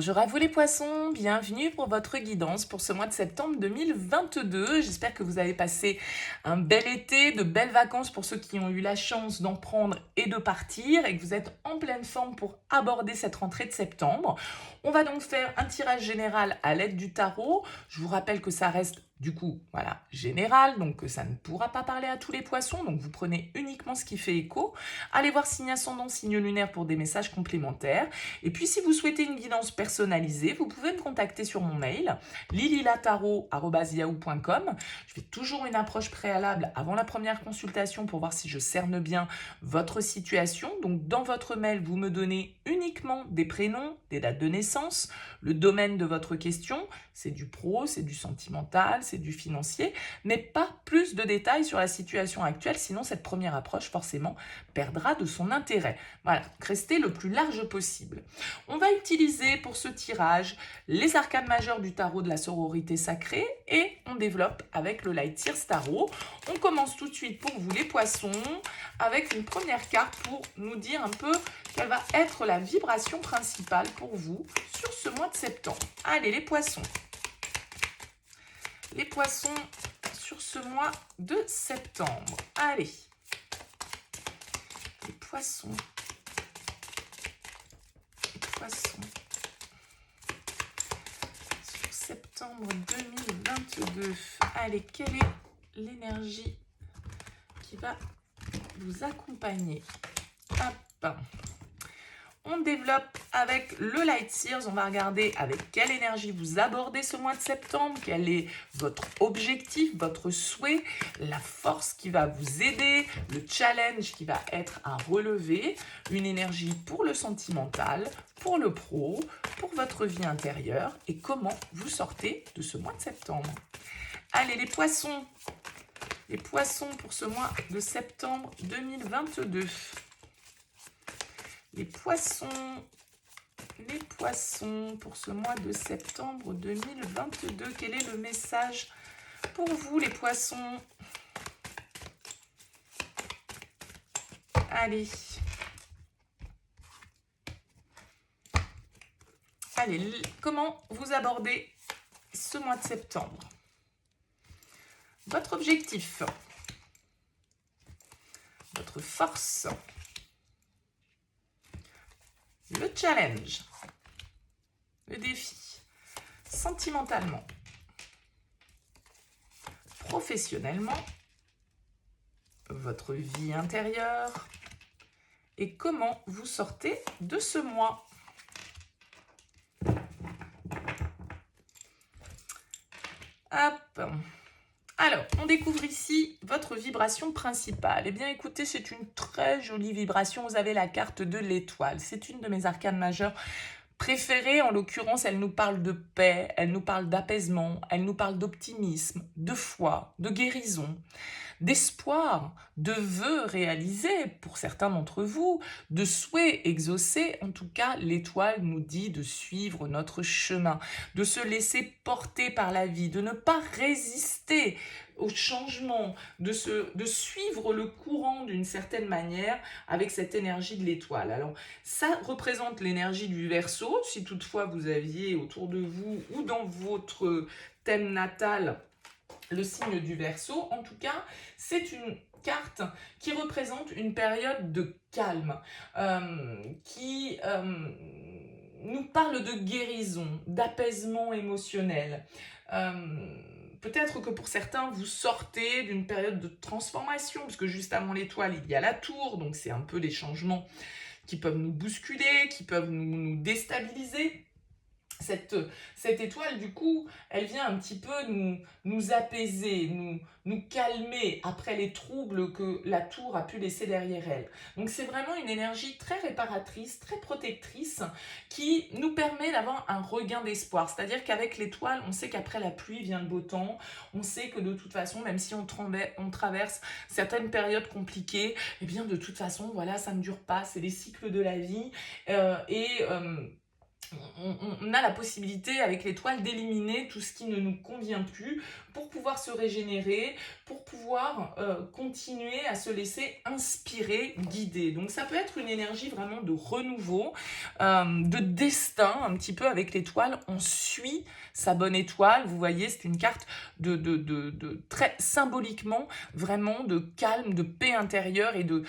Bonjour à vous les poissons, bienvenue pour votre guidance pour ce mois de septembre 2022. J'espère que vous avez passé un bel été, de belles vacances pour ceux qui ont eu la chance d'en prendre et de partir et que vous êtes en pleine forme pour aborder cette rentrée de septembre. On va donc faire un tirage général à l'aide du tarot. Je vous rappelle que ça reste du coup, voilà, général, donc ça ne pourra pas parler à tous les poissons, donc vous prenez uniquement ce qui fait écho. Allez voir signe ascendant, signe lunaire pour des messages complémentaires. Et puis si vous souhaitez une guidance personnalisée, vous pouvez me contacter sur mon mail lililataro@yahoo.com. Je fais toujours une approche préalable avant la première consultation pour voir si je cerne bien votre situation. Donc dans votre mail, vous me donnez uniquement des prénoms, des dates de naissance, le domaine de votre question, c'est du pro, c'est du sentimental, c'est du financier, mais pas plus de détails sur la situation actuelle, sinon cette première approche forcément perdra de son intérêt. Voilà, restez le plus large possible. On va utiliser pour ce tirage les arcanes majeures du tarot de la sororité sacrée et on développe avec le Light Seers Tarot. On commence tout de suite pour vous les poissons avec une première carte pour nous dire un peu quelle va être la vibration principale pour vous sur ce mois de septembre. Allez les poissons. Les poissons sur ce mois de septembre. Allez. Les poissons. Les poissons. Sur septembre 2022. Allez, quelle est l'énergie qui va vous accompagner? Hop. On développe avec le Light Seers. On va regarder avec quelle énergie vous abordez ce mois de septembre, quel est votre objectif, votre souhait, la force qui va vous aider, le challenge qui va être à relever, une énergie pour le sentimental, pour le pro, pour votre vie intérieure et comment vous sortez de ce mois de septembre. Allez les poissons pour ce mois de septembre 2022. Les poissons pour ce mois de septembre 2022. Quel est le message pour vous, les poissons? Allez. Allez, comment vous abordez ce mois de septembre? Votre objectif, votre force, le challenge, le défi, sentimentalement, professionnellement, votre vie intérieure et comment vous sortez de ce mois. Hop. Alors, on découvre ici votre vibration principale. Eh bien, écoutez, c'est une très jolie vibration. Vous avez la carte de l'étoile. C'est une de mes arcanes majeures préférées. En l'occurrence, elle nous parle de paix, elle nous parle d'apaisement, elle nous parle d'optimisme, de foi, de guérison, d'espoir, de vœux réalisés pour certains d'entre vous, de souhaits exaucés. En tout cas, l'étoile nous dit de suivre notre chemin, de se laisser porter par la vie, de ne pas résister au changement, de suivre le courant d'une certaine manière avec cette énergie de l'étoile. Alors, ça représente l'énergie du Verseau, si toutefois vous aviez autour de vous ou dans votre thème natal le signe du Verseau. En tout cas, c'est une carte qui représente une période de calme, qui nous parle de guérison, d'apaisement émotionnel. Peut-être que pour certains, vous sortez d'une période de transformation, puisque juste avant l'étoile, il y a la tour, donc c'est un peu des changements qui peuvent nous bousculer, qui peuvent nous déstabiliser. Cette étoile, du coup, elle vient un petit peu nous apaiser, nous calmer après les troubles que la tour a pu laisser derrière elle. Donc c'est vraiment une énergie très réparatrice, très protectrice, qui nous permet d'avoir un regain d'espoir. C'est-à-dire qu'avec l'étoile, on sait qu'après la pluie vient le beau temps, on sait que de toute façon, même si on traverse certaines périodes compliquées, eh bien de toute façon, voilà, ça ne dure pas, c'est les cycles de la vie. on a la possibilité avec l'étoile d'éliminer tout ce qui ne nous convient plus pour pouvoir se régénérer, pour pouvoir continuer à se laisser inspirer, guider. Donc ça peut être une énergie vraiment de renouveau, de destin un petit peu avec l'étoile. On suit sa bonne étoile, vous voyez, c'est une carte de très symboliquement vraiment de calme, de paix intérieure et de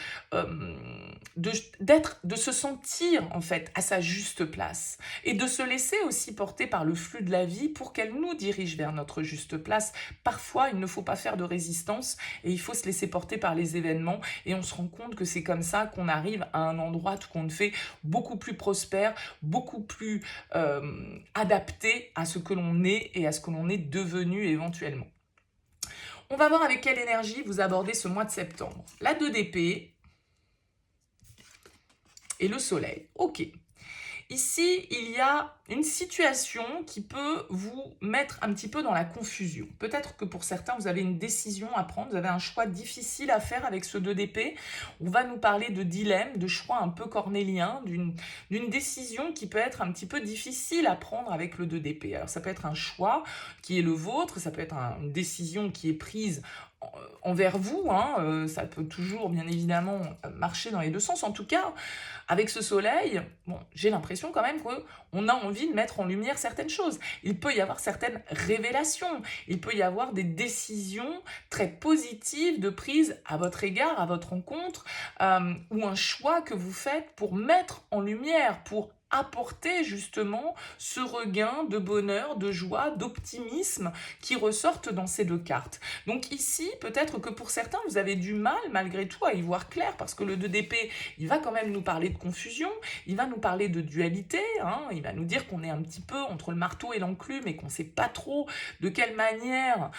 se sentir en fait à sa juste place et de se laisser aussi porter par le flux de la vie pour qu'elle nous dirige vers notre juste place. Parfois, il ne faut pas faire de résistance et il faut se laisser porter par les événements et on se rend compte que c'est comme ça qu'on arrive à un endroit tout compte fait beaucoup plus prospère, beaucoup plus adapté à ce que l'on est et à ce que l'on est devenu éventuellement. On va voir avec quelle énergie vous abordez ce mois de septembre. La 2 d'épée et le soleil. Ok. Ici, il y a une situation qui peut vous mettre un petit peu dans la confusion. Peut-être que pour certains, vous avez une décision à prendre, vous avez un choix difficile à faire avec ce 2 d'épée. On va nous parler de dilemme, de choix un peu cornélien, d'une décision qui peut être un petit peu difficile à prendre avec le 2 d'épée. Alors ça peut être un choix qui est le vôtre, ça peut être une décision qui est prise envers vous, hein, ça peut toujours bien évidemment marcher dans les deux sens. En tout cas, avec ce soleil, bon, j'ai l'impression quand même qu'on a envie de mettre en lumière certaines choses. Il peut y avoir certaines révélations, il peut y avoir des décisions très positives de prise à votre égard, à votre rencontre, ou un choix que vous faites pour mettre en lumière, pour apporter justement ce regain de bonheur, de joie, d'optimisme qui ressortent dans ces deux cartes. Donc ici, peut-être que pour certains, vous avez du mal malgré tout à y voir clair parce que le 2 d'épée, il va quand même nous parler de confusion, il va nous parler de dualité, hein, il va nous dire qu'on est un petit peu entre le marteau et l'enclume et qu'on ne sait pas trop de quelle manière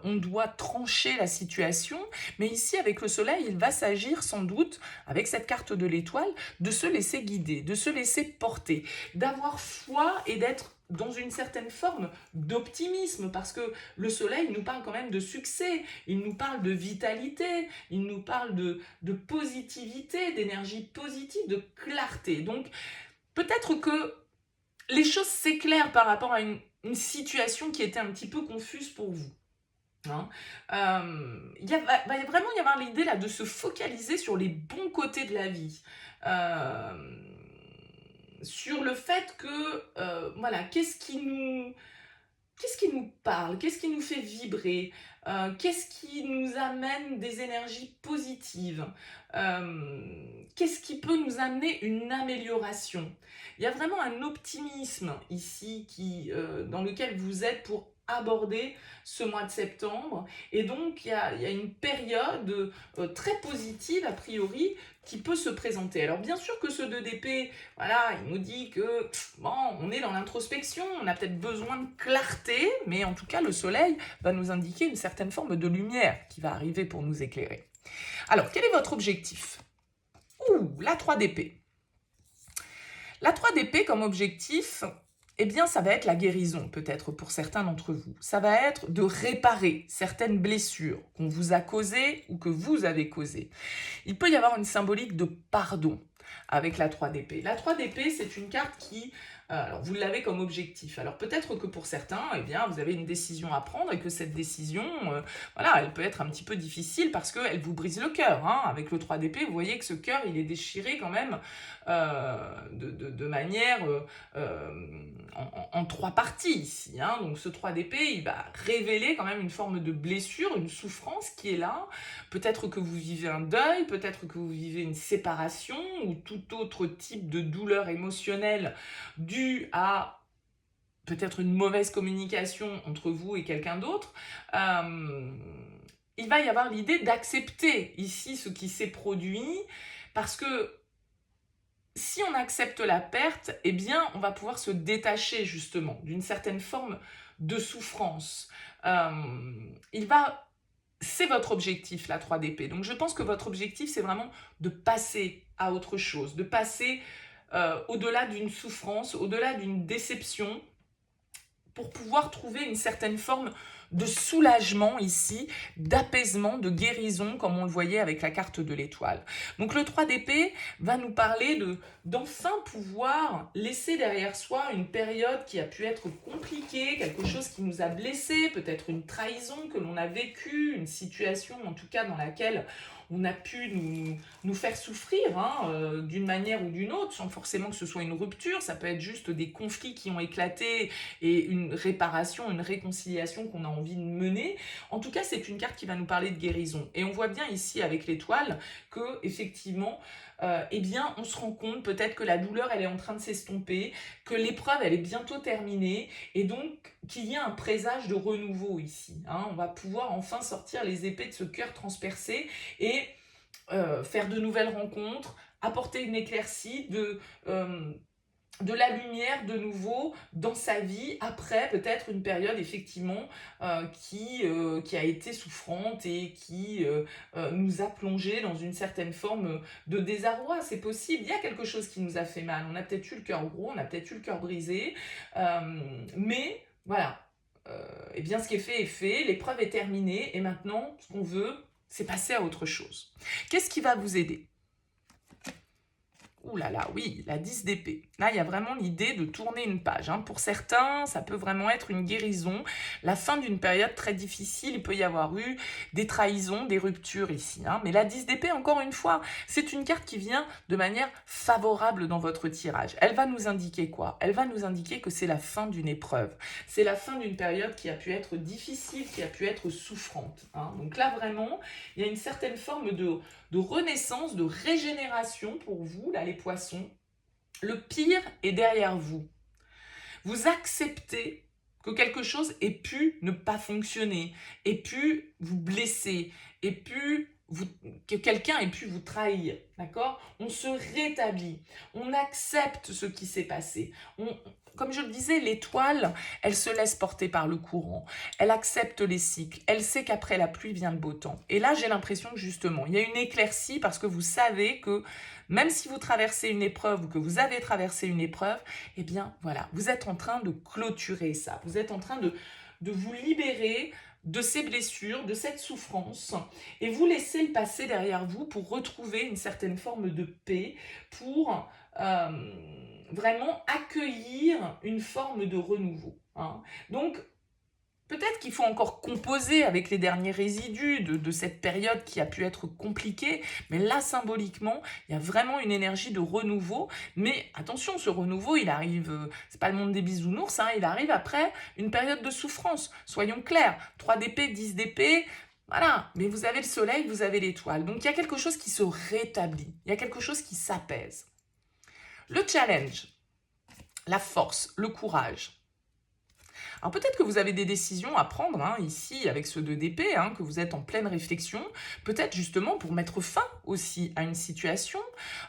on doit trancher la situation. Mais ici, avec le soleil, il va s'agir sans doute, avec cette carte de l'étoile, de se laisser guider, de se laisser porter, d'avoir foi et d'être dans une certaine forme d'optimisme, parce que le soleil nous parle quand même de succès, il nous parle de vitalité, il nous parle de positivité, d'énergie positive, de clarté. Donc peut-être que les choses s'éclairent par rapport à une situation qui était un petit peu confuse pour vous. Hein. Va vraiment y avoir l'idée là de se focaliser sur les bons côtés de la vie. Sur le fait que, voilà, qu'est-ce qui nous parle, qu'est-ce qui nous fait vibrer, qu'est-ce qui nous amène des énergies positives, qu'est-ce qui peut nous amener une amélioration. Il y a vraiment un optimisme ici dans lequel vous êtes pour aborder ce mois de septembre et donc il y a une période très positive a priori qui peut se présenter. Alors bien sûr que ce 2 d'épée, voilà, il nous dit que bon, on est dans l'introspection, on a peut-être besoin de clarté, mais en tout cas le soleil va nous indiquer une certaine forme de lumière qui va arriver pour nous éclairer. Alors quel est votre objectif? La 3 d'épée. La 3 d'épée comme objectif, eh bien, ça va être la guérison, peut-être pour certains d'entre vous. Ça va être de réparer certaines blessures qu'on vous a causées ou que vous avez causées. Il peut y avoir une symbolique de pardon avec la 3 d'épée. La 3 d'épée, c'est une carte qui... alors, vous l'avez comme objectif. Alors, peut-être que pour certains, eh bien, vous avez une décision à prendre et que cette décision, voilà, elle peut être un petit peu difficile parce qu'elle vous brise le cœur. Hein. Avec le 3 d'épée, vous voyez que ce cœur, il est déchiré quand même de manière en 3 parties ici. Hein. Donc, ce 3 d'épée, il va révéler quand même une forme de blessure, une souffrance qui est là. Peut-être que vous vivez un deuil, peut-être que vous vivez une séparation ou tout autre type de douleur émotionnelle due à peut-être une mauvaise communication entre vous et quelqu'un d'autre. Il va y avoir l'idée d'accepter ici ce qui s'est produit parce que si on accepte la perte, eh bien, on va pouvoir se détacher justement d'une certaine forme de souffrance. C'est votre objectif, la 3 d'épée. Donc, je pense que votre objectif, c'est vraiment de passer à autre chose, de passer au-delà d'une souffrance, au-delà d'une déception, pour pouvoir trouver une certaine forme de soulagement ici, d'apaisement, de guérison, comme on le voyait avec la carte de l'étoile. Donc le 3 d'épée va nous parler d'enfin pouvoir laisser derrière soi une période qui a pu être compliquée, quelque chose qui nous a blessés, peut-être une trahison que l'on a vécue, une situation en tout cas dans laquelle on a pu nous faire souffrir d'une manière ou d'une autre, sans forcément que ce soit une rupture, ça peut être juste des conflits qui ont éclaté et une réparation, une réconciliation qu'on a envie de mener. En tout cas, c'est une carte qui va nous parler de guérison. Et on voit bien ici avec l'étoile que, effectivement, eh bien, on se rend compte peut-être que la douleur, elle est en train de s'estomper, que l'épreuve, elle est bientôt terminée, et donc qu'il y a un présage de renouveau ici. On va pouvoir enfin sortir les épées de ce cœur transpercé et faire de nouvelles rencontres, apporter une éclaircie, de la lumière de nouveau dans sa vie après peut-être une période effectivement qui a été souffrante et qui nous a plongé dans une certaine forme de désarroi. C'est possible, il y a quelque chose qui nous a fait mal, on a peut-être eu le cœur gros, on a peut-être eu le cœur brisé, mais voilà, et bien ce qui est fait, l'épreuve est terminée et maintenant ce qu'on veut c'est passer à autre chose. Qu'est-ce qui va vous aider ? Ouh là là, oui, la 10 d'épée. Là, il y a vraiment l'idée de tourner une page. Pour certains, ça peut vraiment être une guérison. La fin d'une période très difficile, il peut y avoir eu des trahisons, des ruptures ici. Mais la 10 d'épée, encore une fois, c'est une carte qui vient de manière favorable dans votre tirage. Elle va nous indiquer quoi ? Elle va nous indiquer que c'est la fin d'une épreuve. C'est la fin d'une période qui a pu être difficile, qui a pu être souffrante. Donc là, vraiment, il y a une certaine forme de renaissance, de régénération pour vous, là, les poissons. Le pire est derrière vous. Vous acceptez que quelque chose ait pu ne pas fonctionner, ait pu vous blesser, que quelqu'un ait pu vous trahir, d'accord ? On se rétablit, on accepte ce qui s'est passé. Comme je le disais, l'étoile, elle se laisse porter par le courant, elle accepte les cycles, elle sait qu'après la pluie vient le beau temps. Et là, j'ai l'impression que justement, il y a une éclaircie parce que vous savez que même si vous traversez une épreuve ou que vous avez traversé une épreuve, eh bien voilà, vous êtes en train de clôturer ça, vous êtes en train de vous libérer de ces blessures, de cette souffrance, et vous laissez le passé derrière vous pour retrouver une certaine forme de paix, pour vraiment accueillir une forme de renouveau. Donc, peut-être qu'il faut encore composer avec les derniers résidus de cette période qui a pu être compliquée, mais là, symboliquement, il y a vraiment une énergie de renouveau. Mais attention, ce renouveau, il arrive, c'est pas le monde des bisounours, il arrive après une période de souffrance. Soyons clairs, 3 d'épée, 10 d'épée, voilà, mais vous avez le soleil, vous avez l'étoile. Donc, il y a quelque chose qui se rétablit, il y a quelque chose qui s'apaise. Le challenge, la force, le courage. Alors peut-être que vous avez des décisions à prendre ici avec ce 2 d'épée, que vous êtes en pleine réflexion, peut-être justement pour mettre fin aussi à une situation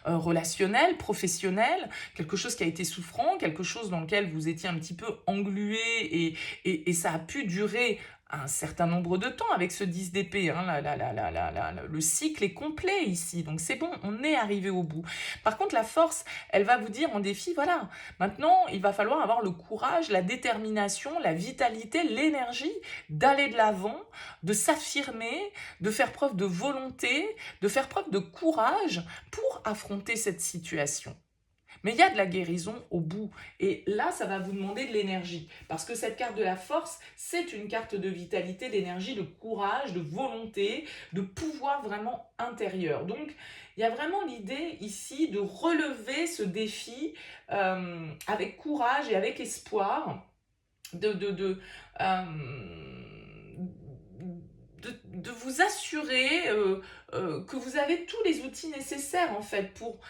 relationnelle, professionnelle, quelque chose qui a été souffrant, quelque chose dans lequel vous étiez un petit peu englué et ça a pu durer un certain nombre de temps avec ce 10 d'épée. Le cycle est complet ici, donc c'est bon, on est arrivé au bout. Par contre, la force, elle va vous dire en défi, voilà, maintenant, il va falloir avoir le courage, la détermination, la vitalité, l'énergie d'aller de l'avant, de s'affirmer, de faire preuve de volonté, de faire preuve de courage pour affronter cette situation. Mais il y a de la guérison au bout. Et là, ça va vous demander de l'énergie. Parce que cette carte de la force, c'est une carte de vitalité, d'énergie, de courage, de volonté, de pouvoir vraiment intérieur. Donc, il y a vraiment l'idée ici de relever ce défi avec courage et avec espoir, de vous assurer que vous avez tous les outils nécessaires en fait pour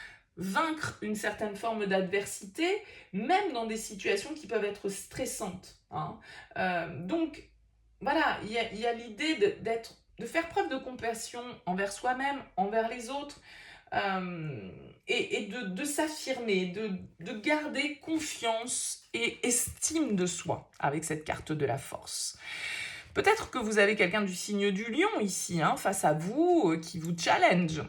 vaincre une certaine forme d'adversité, même dans des situations qui peuvent être stressantes. Donc, voilà, il y a l'idée de faire preuve de compassion envers soi-même, envers les autres, et de s'affirmer, de garder confiance et estime de soi avec cette carte de la force. Peut-être que vous avez quelqu'un du signe du lion ici, face à vous, qui vous challenge,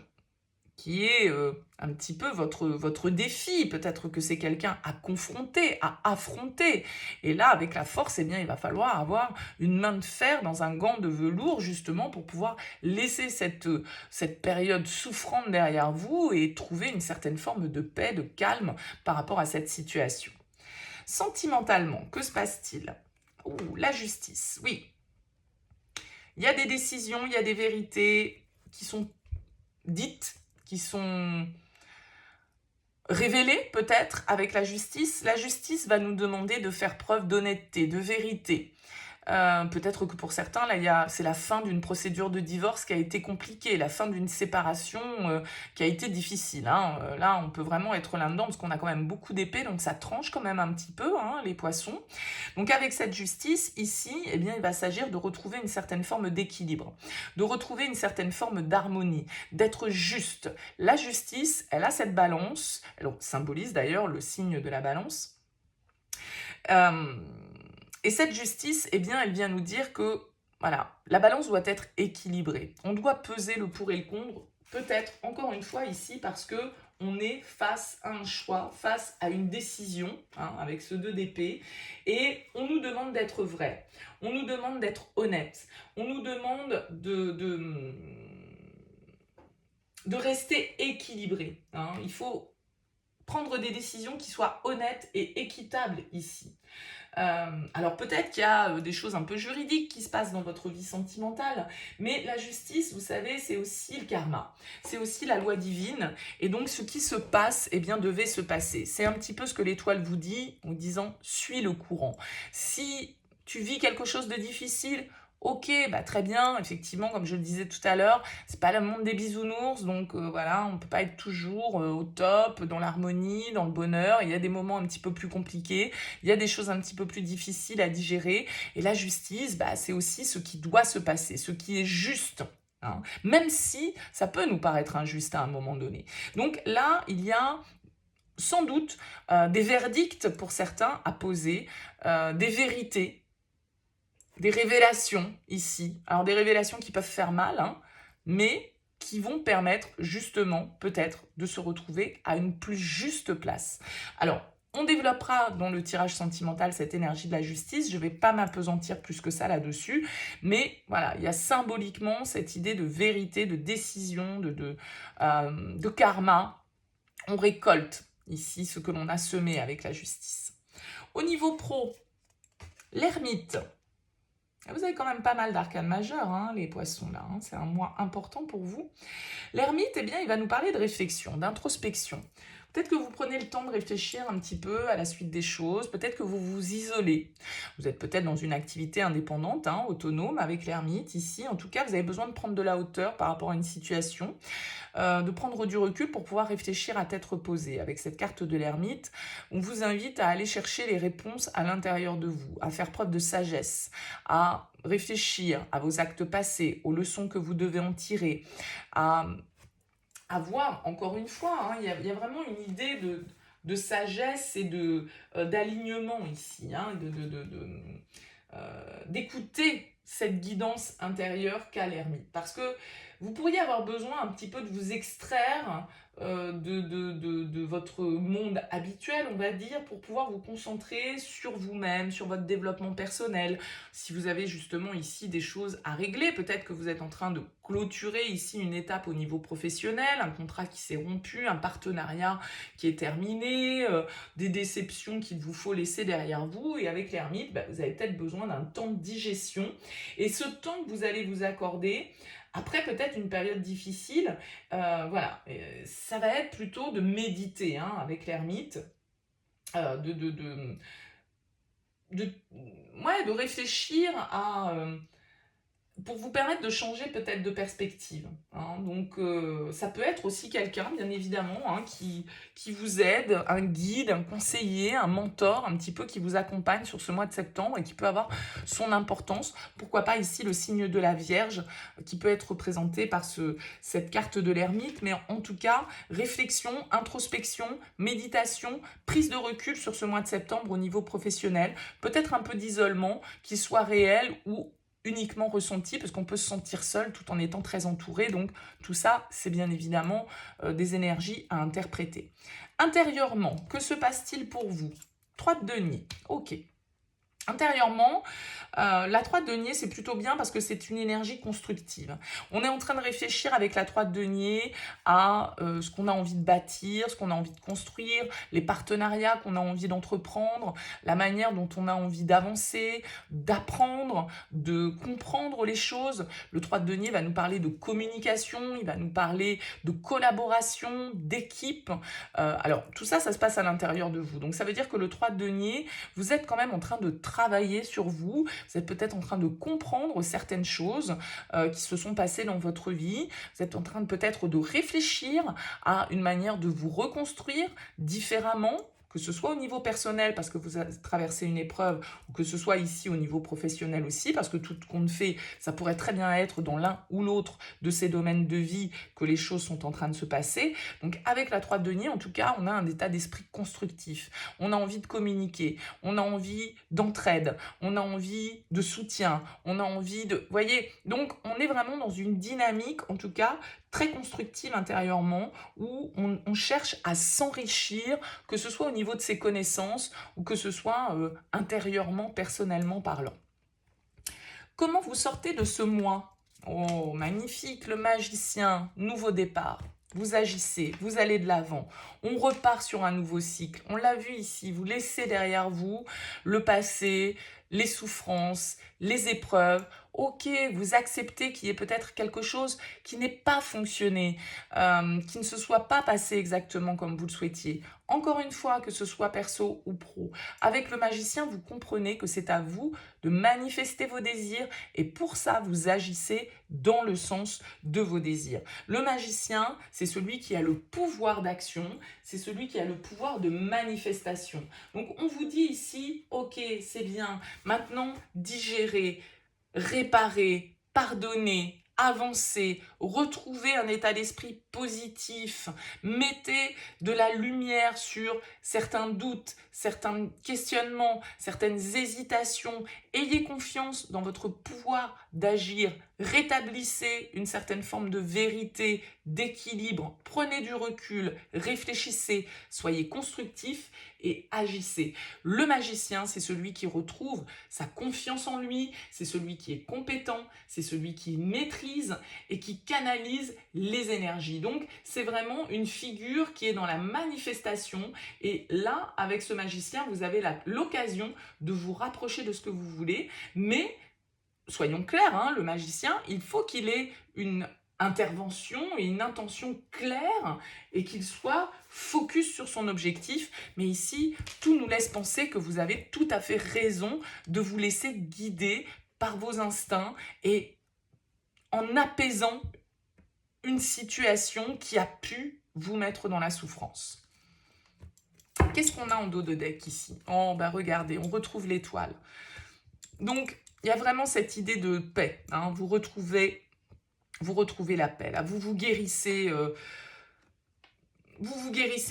qui est un petit peu votre défi. Peut-être que c'est quelqu'un à confronter, à affronter. Et là, avec la force, eh bien, il va falloir avoir une main de fer dans un gant de velours, justement, pour pouvoir laisser cette période souffrante derrière vous et trouver une certaine forme de paix, de calme par rapport à cette situation. Sentimentalement, que se passe-t-il? La justice, oui. Il y a des décisions, il y a des vérités qui sont dites, qui sont révélées peut-être avec la justice. La justice va nous demander de faire preuve d'honnêteté, de vérité. Peut-être que pour certains, là, c'est la fin d'une procédure de divorce qui a été compliquée, la fin d'une séparation qui a été difficile. Là, on peut vraiment être là-dedans parce qu'on a quand même beaucoup d'épées, donc ça tranche quand même un petit peu, les poissons. Donc avec cette justice, ici, eh bien, il va s'agir de retrouver une certaine forme d'équilibre, de retrouver une certaine forme d'harmonie, d'être juste. La justice, elle a cette balance, elle symbolise d'ailleurs le signe de la balance. Et cette justice, eh bien, elle vient nous dire que, voilà, la balance doit être équilibrée. On doit peser le pour et le contre, peut-être, encore une fois, ici, parce que on est face à un choix, face à une décision, avec ce 2 d'épée, et on nous demande d'être vrai, on nous demande d'être honnête, on nous demande de rester équilibré. Il faut prendre des décisions qui soient honnêtes et équitables ici. Alors peut-être qu'il y a des choses un peu juridiques qui se passent dans votre vie sentimentale, mais la justice, vous savez, c'est aussi le karma, c'est aussi la loi divine, et donc ce qui se passe, eh bien, devait se passer. C'est un petit peu ce que l'étoile vous dit en disant « suis le courant ». Si tu vis quelque chose de difficile, ok, très bien, effectivement, comme je le disais tout à l'heure, c'est pas le monde des bisounours, donc voilà, on peut pas être toujours au top, dans l'harmonie, dans le bonheur. Il y a des moments un petit peu plus compliqués, il y a des choses un petit peu plus difficiles à digérer, et la justice, c'est aussi ce qui doit se passer, ce qui est juste. Même si ça peut nous paraître injuste à un moment donné. Donc là, il y a sans doute des verdicts pour certains à poser, des vérités, des révélations ici. Alors des révélations qui peuvent faire mal, mais qui vont permettre justement peut-être de se retrouver à une plus juste place. Alors, on développera dans le tirage sentimental cette énergie de la justice. Je ne vais pas m'apesantir plus que ça là-dessus. Mais voilà, il y a symboliquement cette idée de vérité, de décision, de karma. On récolte ici ce que l'on a semé avec la justice. Au niveau pro, l'ermite. Vous avez quand même pas mal d'arcanes majeures, les poissons là. C'est un mois important pour vous. L'ermite, eh bien, il va nous parler de réflexion, d'introspection. Peut-être que vous prenez le temps de réfléchir un petit peu à la suite des choses. Peut-être que vous vous isolez. Vous êtes peut-être dans une activité indépendante, autonome avec l'ermite. Ici, en tout cas, vous avez besoin de prendre de la hauteur par rapport à une situation, de prendre du recul pour pouvoir réfléchir à tête reposée. Avec cette carte de l'ermite, on vous invite à aller chercher les réponses à l'intérieur de vous, à faire preuve de sagesse, à réfléchir à vos actes passés, aux leçons que vous devez en tirer, à voir, encore une fois, il y a vraiment une idée de sagesse et d'alignement ici, d'écouter cette guidance intérieure qu'a l'ermite. Parce que vous pourriez avoir besoin un petit peu de vous extraire de votre monde habituel, on va dire, pour pouvoir vous concentrer sur vous-même, sur votre développement personnel. Si vous avez justement ici des choses à régler, peut-être que vous êtes en train de clôturer ici une étape au niveau professionnel, un contrat qui s'est rompu, un partenariat qui est terminé, des déceptions qu'il vous faut laisser derrière vous. Et avec l'ermite, vous avez peut-être besoin d'un temps de digestion. Et ce temps que vous allez vous accorder, après peut-être une période difficile, voilà, ça va être plutôt de méditer avec l'ermite, de réfléchir pour vous permettre de changer peut-être de perspective. Donc ça peut être aussi quelqu'un, bien évidemment, qui vous aide, un guide, un conseiller, un mentor, un petit peu qui vous accompagne sur ce mois de septembre et qui peut avoir son importance. Pourquoi pas ici le signe de la Vierge qui peut être représenté par cette carte de l'ermite, mais en tout cas, réflexion, introspection, méditation, prise de recul sur ce mois de septembre au niveau professionnel, peut-être un peu d'isolement, qu'il soit réel ou uniquement ressenti, parce qu'on peut se sentir seul tout en étant très entouré. Donc tout ça, c'est bien évidemment des énergies à interpréter. Intérieurement, que se passe-t-il pour vous? 3 de denier, ok. Intérieurement, la 3 de denier, c'est plutôt bien parce que c'est une énergie constructive. On est en train de réfléchir avec la 3 de denier à ce qu'on a envie de bâtir, ce qu'on a envie de construire, les partenariats qu'on a envie d'entreprendre, la manière dont on a envie d'avancer, d'apprendre, de comprendre les choses. Le 3 de denier va nous parler de communication, il va nous parler de collaboration, d'équipe. Alors, tout ça, ça se passe à l'intérieur de vous. Donc, ça veut dire que le 3 de denier, vous êtes quand même en train de travailler sur vous. Vous êtes peut-être en train de comprendre certaines choses qui se sont passées dans votre vie. Vous êtes en train peut-être de réfléchir à une manière de vous reconstruire différemment, que ce soit au niveau personnel parce que vous avez traversé une épreuve, ou que ce soit ici au niveau professionnel aussi, parce que tout compte fait, ça pourrait très bien être dans l'un ou l'autre de ces domaines de vie que les choses sont en train de se passer. Donc avec la 3 de denier, en tout cas, on a un état d'esprit constructif. On a envie de communiquer, on a envie d'entraide, on a envie de soutien, on a envie de... Vous voyez, donc on est vraiment dans une dynamique, en tout cas, très constructive intérieurement, où on cherche à s'enrichir, que ce soit au niveau de ses connaissances ou que ce soit intérieurement, personnellement parlant. Comment vous sortez de ce mois? Oh, magnifique, le magicien, nouveau départ. Vous agissez, vous allez de l'avant. On repart sur un nouveau cycle. On l'a vu ici, vous laissez derrière vous le passé, les souffrances, les épreuves. Ok, vous acceptez qu'il y ait peut-être quelque chose qui n'ait pas fonctionné, qui ne se soit pas passé exactement comme vous le souhaitiez. Encore une fois, que ce soit perso ou pro. Avec le magicien, vous comprenez que c'est à vous de manifester vos désirs et pour ça, vous agissez dans le sens de vos désirs. Le magicien, c'est celui qui a le pouvoir d'action, c'est celui qui a le pouvoir de manifestation. Donc, on vous dit ici, ok, c'est bien, maintenant, digérez, réparer, pardonner, avancer, retrouver un état d'esprit positif, mettez de la lumière sur certains doutes, certains questionnements, certaines hésitations, ayez confiance dans votre pouvoir d'agir, rétablissez une certaine forme de vérité, d'équilibre, prenez du recul, réfléchissez, soyez constructif et agissez. Le magicien, c'est celui qui retrouve sa confiance en lui, c'est celui qui est compétent, c'est celui qui maîtrise et qui canalise les énergies. Donc, c'est vraiment une figure qui est dans la manifestation et là, avec ce magicien, vous avez l'occasion de vous rapprocher de ce que vous voulez, mais soyons clairs, hein, le magicien, il faut qu'il ait une intervention et une intention claire et qu'il soit focus sur son objectif. Mais ici, tout nous laisse penser que vous avez tout à fait raison de vous laisser guider par vos instincts et en apaisant une situation qui a pu vous mettre dans la souffrance. Qu'est-ce qu'on a en dos de deck ici? Oh, bah regardez, on retrouve l'étoile. Donc, il y a vraiment cette idée de paix. Hein, vous retrouvez la paix. Là. Vous vous guérissez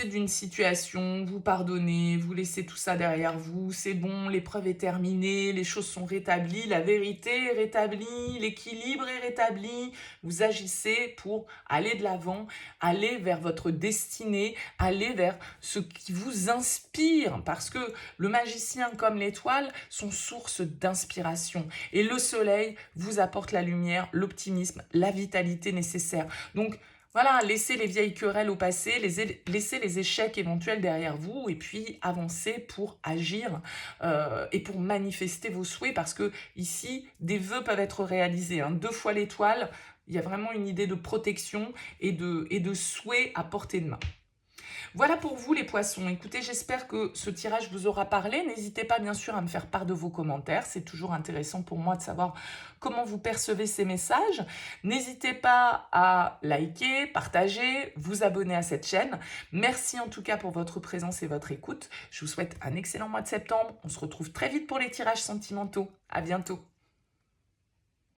d'une situation, vous pardonnez, vous laissez tout ça derrière vous, c'est bon, l'épreuve est terminée, les choses sont rétablies, la vérité est rétablie, l'équilibre est rétabli, vous agissez pour aller de l'avant, aller vers votre destinée, aller vers ce qui vous inspire, parce que le magicien comme l'étoile sont source d'inspiration, et le soleil vous apporte la lumière, l'optimisme, la vitalité nécessaire. Donc, voilà, laissez les vieilles querelles au passé, laissez les échecs éventuels derrière vous et puis avancez pour agir et pour manifester vos souhaits parce que ici, des vœux peuvent être réalisés. Hein. 2 fois l'étoile, il y a vraiment une idée de protection et de souhait à portée de main. Voilà pour vous les poissons. Écoutez, j'espère que ce tirage vous aura parlé. N'hésitez pas bien sûr à me faire part de vos commentaires. C'est toujours intéressant pour moi de savoir comment vous percevez ces messages. N'hésitez pas à liker, partager, vous abonner à cette chaîne. Merci en tout cas pour votre présence et votre écoute. Je vous souhaite un excellent mois de septembre. On se retrouve très vite pour les tirages sentimentaux. À bientôt.